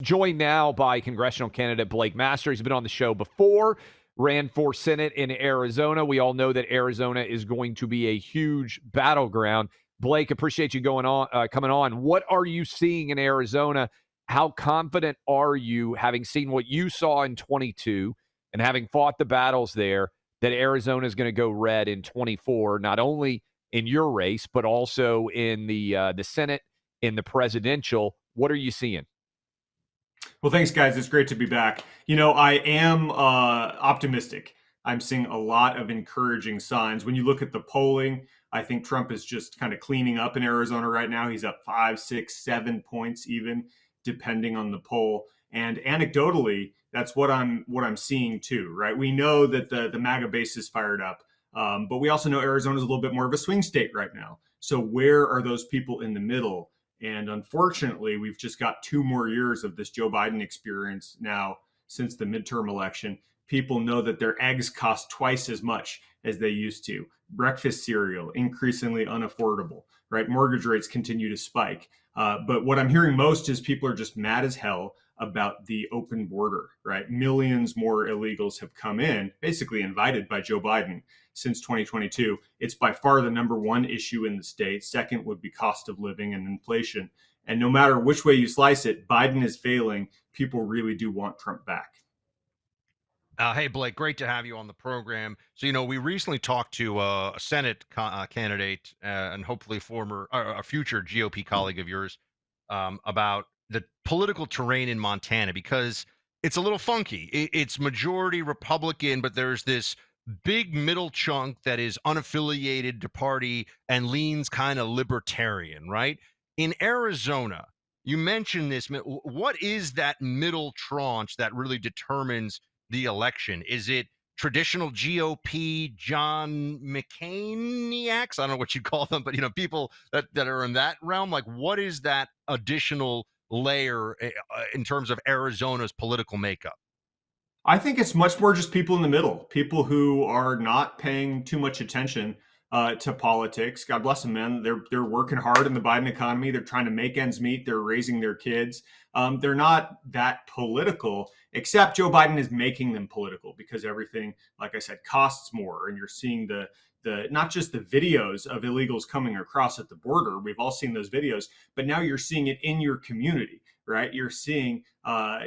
Joined now by congressional candidate Blake Masters. He's been on the show before, ran for Senate in Arizona. We all know that Arizona is going to be a huge battleground. Blake, appreciate you coming on. What are you seeing in Arizona? How confident are you, having seen what you saw in 22 and having fought the battles there, that Arizona is going to go red in 24, not only in your race, but also in the Senate, in the presidential? What are you seeing? Well, thanks, guys. It's great to be back. I am optimistic. I'm seeing a lot of encouraging signs. When you look at the polling, I think Trump is just kind of cleaning up in Arizona right now. He's up 5, 6, 7 points, even depending on the poll. And anecdotally, that's what I'm seeing too. Right? We know that the MAGA base is fired up, but we also know Arizona is a little bit more of a swing state right now. So where are those people in the middle? And unfortunately, we've just got 2 more years of this Joe Biden experience now since the midterm election. People know that their eggs cost twice as much as they used to. Breakfast cereal, increasingly unaffordable, right? Mortgage rates continue to spike. But what I'm hearing most is people are just mad as hell about the open border, right? Millions more illegals have come in, basically invited by Joe Biden since 2022. It's by far the number one issue in the state. Second would be cost of living and inflation. And no matter which way you slice it, Biden is failing. People really do want Trump back. Hey, Blake, great to have you on the program. So, we recently talked to a Senate candidate and hopefully a future GOP colleague of yours about the political terrain in Montana because it's a little funky. It's majority Republican, but there's this big middle chunk that is unaffiliated to party and leans kind of libertarian, right? In Arizona, you mentioned this. What is that middle tranche that really determines the election? Is it traditional GOP John McCainiacs? I don't know what you call them, but people that are in that realm. Like, what is that additional layer in terms of Arizona's political makeup? I think it's much more just people in the middle, people who are not paying too much attention to politics. God bless them, man. They're working hard in the Biden economy. They're trying to make ends meet. They're raising their kids. They're not that political, except Joe Biden is making them political because everything, like I said, costs more. And you're seeing the not just the videos of illegals coming across at the border. We've all seen those videos, but now you're seeing it in your community, right? You're seeing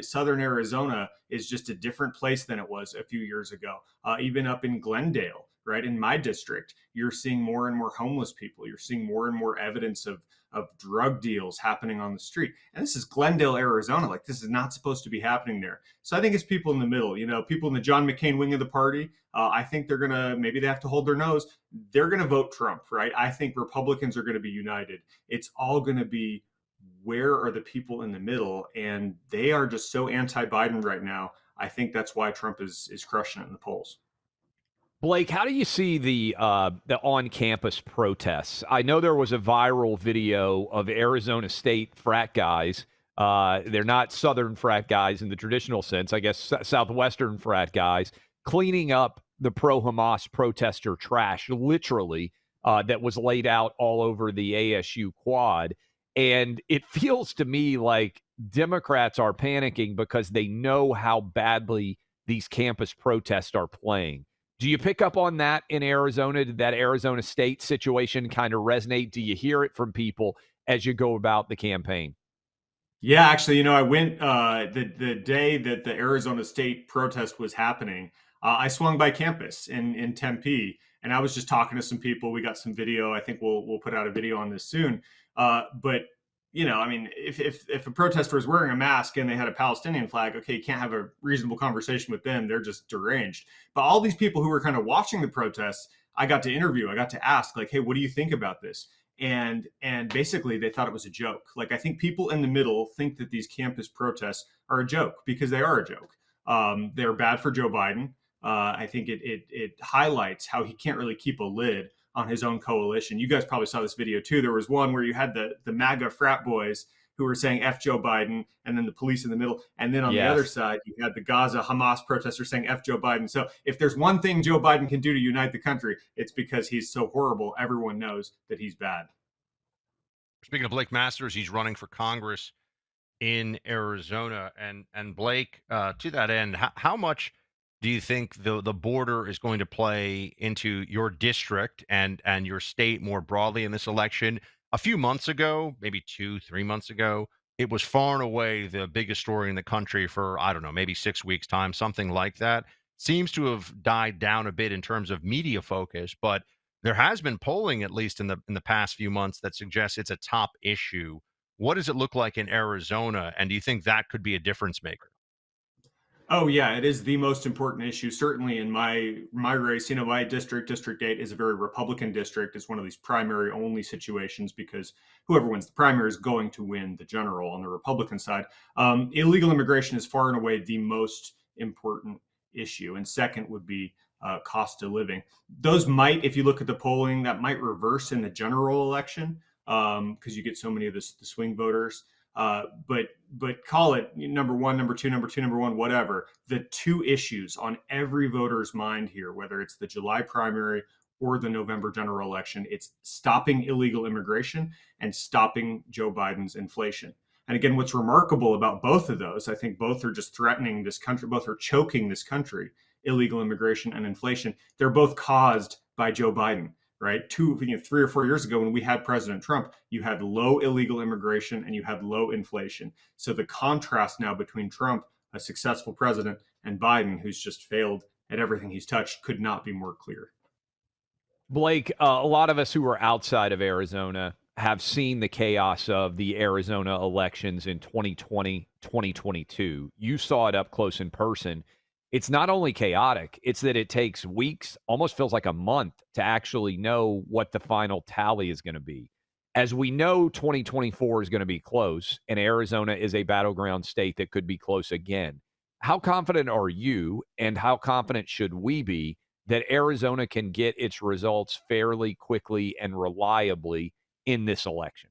Southern Arizona is just a different place than it was a few years ago. Even up in Glendale, right, in my district, you're seeing more and more homeless people. You're seeing more and more evidence of drug deals happening on the street. And this is Glendale, Arizona. Like, this is not supposed to be happening there. So I think it's people in the middle, people in the John McCain wing of the party. I think they're going to, maybe they have to hold their nose. They're going to vote Trump, right? I think Republicans are going to be united. It's all going to be, where are the people in the middle? And they are just so anti-Biden right now. I think that's why Trump is crushing it in the polls. Blake, how do you see the on-campus protests? I know there was a viral video of Arizona State frat guys. They're not Southern frat guys in the traditional sense, I guess Southwestern frat guys, cleaning up the pro-Hamas protester trash, literally, that was laid out all over the ASU quad. And it feels to me like Democrats are panicking because they know how badly these campus protests are playing. Do you pick up on that in Arizona? Did that Arizona State situation kind of resonate? Do you hear it from people as you go about the campaign? Yeah, actually, I went the day that the Arizona State protest was happening. I swung by campus in Tempe, and I was just talking to some people. We got some video. I think we'll put out a video on this soon. But I mean, if a protester was wearing a mask and they had a Palestinian flag, okay, you can't have a reasonable conversation with them. They're just deranged. But all these people who were kind of watching the protests, I got to interview. I got to ask, like, hey, what do you think about this? And basically they thought it was a joke. Like, I think people in the middle think that these campus protests are a joke because they are a joke. They're bad for Joe Biden. I think it highlights how he can't really keep a lid on his own coalition. You guys probably saw this video too. There was one where you had the MAGA frat boys who were saying F Joe Biden, and then the police in the middle. And then on the other Yes. side, you had the Gaza Hamas protesters saying F Joe Biden. So if there's one thing Joe Biden can do to unite the country, it's because he's so horrible. Everyone knows that he's bad. Speaking of Blake Masters, he's running for Congress in Arizona. And Blake, to that end, how much do you think the border is going to play into your district and your state more broadly in this election? A few months ago, maybe 2, 3 months ago, it was far and away the biggest story in the country for, I don't know, maybe 6 weeks time, something like that. Seems to have died down a bit in terms of media focus, but there has been polling, at least in the past few months, that suggests it's a top issue. What does it look like in Arizona? And do you think that could be a difference maker? Oh yeah, it is the most important issue. Certainly in my race, my district, District 8, is a very Republican district. It's one of these primary only situations because whoever wins the primary is going to win the general on the Republican side. Illegal immigration is far and away the most important issue, and second would be cost of living. Those might, if you look at the polling, that might reverse in the general election because you get so many of the swing voters. But call it number one, number two, number one, whatever. The two issues on every voter's mind here, whether it's the July primary or the November general election, it's stopping illegal immigration and stopping Joe Biden's inflation. And again, what's remarkable about both of those, I think both are just threatening this country, both are choking this country, illegal immigration and inflation. They're both caused by Joe Biden, right? 3 or 4 years ago, when we had President Trump, you had low illegal immigration and you had low inflation. So the contrast now between Trump, a successful president, and Biden, who's just failed at everything he's touched, could not be more clear. Blake, a lot of us who are outside of Arizona have seen the chaos of the Arizona elections in 2020, 2022. You saw it up close in person. It's not only chaotic, it's that it takes weeks, almost feels like a month to actually know what the final tally is going to be. As we know, 2024 is going to be close, and Arizona is a battleground state that could be close again. How confident are you, and how confident should we be that Arizona can get its results fairly quickly and reliably in this election?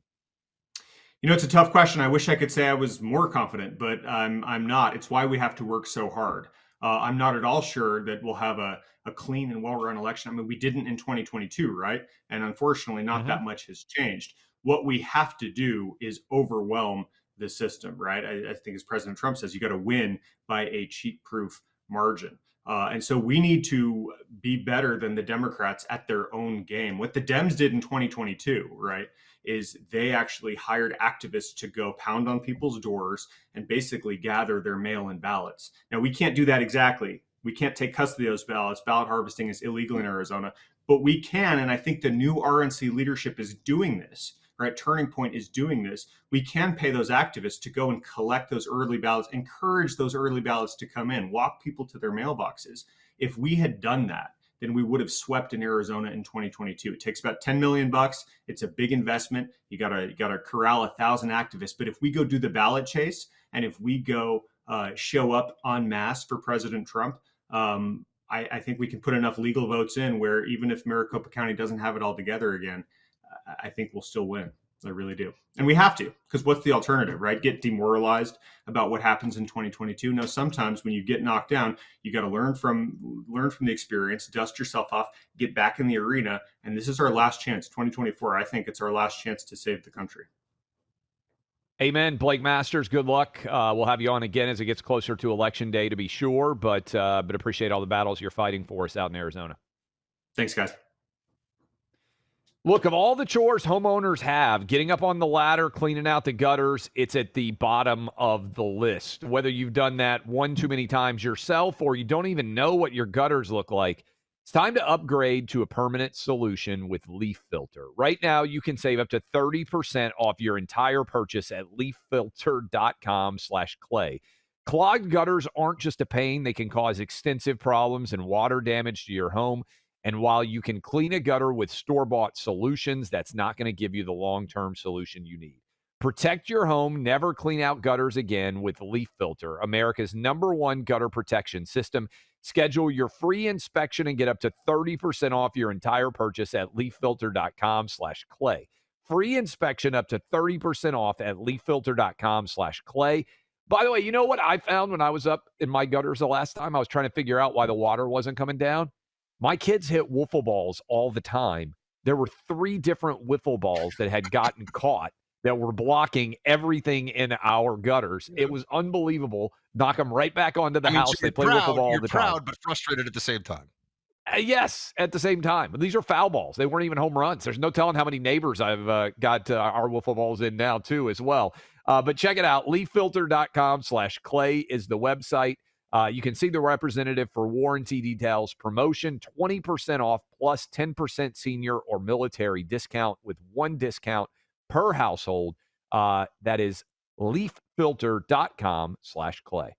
It's a tough question. I wish I could say I was more confident, but I'm not. It's why we have to work so hard. I'm not at all sure that we'll have a clean and well-run election. I mean, we didn't in 2022, right? And unfortunately, not Mm-hmm. that much has changed. What we have to do is overwhelm the system, right? I think, as President Trump says, you got to win by a cheat-proof margin. And so we need to be better than the Democrats at their own game. What the Dems did in 2022, right, is they actually hired activists to go pound on people's doors and basically gather their mail-in ballots. Now, we can't do that exactly. We can't take custody of those ballots. Ballot harvesting is illegal in Arizona, but we can. And I think the new RNC leadership is doing this, right? Turning Point is doing this. We can pay those activists to go and collect those early ballots, encourage those early ballots to come in, walk people to their mailboxes. If we had done that, then we would have swept in Arizona in 2022. It takes about $10 million. It's a big investment. You gotta corral 1,000 activists. But if we go do the ballot chase and if we go show up en masse for President Trump, I think we can put enough legal votes in where even if Maricopa County doesn't have it all together again, I think we'll still win. I really do. And we have to, because what's the alternative, right? Get demoralized about what happens in 2022. No, sometimes when you get knocked down, you got to learn from the experience, dust yourself off, get back in the arena. And this is our last chance, 2024. I think it's our last chance to save the country. Amen. Blake Masters, good luck. We'll have you on again as it gets closer to Election Day, to be sure, but appreciate all the battles you're fighting for us out in Arizona. Thanks, guys. Look, of all the chores homeowners have, getting up on the ladder, cleaning out the gutters, it's at the bottom of the list. Whether you've done that one too many times yourself or you don't even know what your gutters look like, it's time to upgrade to a permanent solution with Leaf Filter. Right now, you can save up to 30% off your entire purchase at leaffilter.com/clay. Clogged gutters aren't just a pain. They can cause extensive problems and water damage to your home. And while you can clean a gutter with store-bought solutions, that's not going to give you the long-term solution you need. Protect your home. Never clean out gutters again with Leaf Filter, America's #1 gutter protection system. Schedule your free inspection and get up to 30% off your entire purchase at leaffilter.com/clay. Free inspection up to 30% off at leaffilter.com/clay. By the way, you know what I found when I was up in my gutters the last time? I was trying to figure out why the water wasn't coming down. My kids hit wiffle balls all the time. There were 3 different wiffle balls that had gotten caught that were blocking everything in our gutters. Yeah. It was unbelievable. Knock them right back onto the I mean, house. so They you're play wiffle proud. ball all You're the time. proud, but frustrated at the same time. Yes, at the same time. These are foul balls. They weren't even home runs. There's no telling how many neighbors I've got our wiffle balls in now, too, as well. But check it out. leaffilter.com/clay is the website. You can see the representative for warranty details. Promotion 20% off plus 10% senior or military discount with one discount per household. That is leaffilter.com/clay.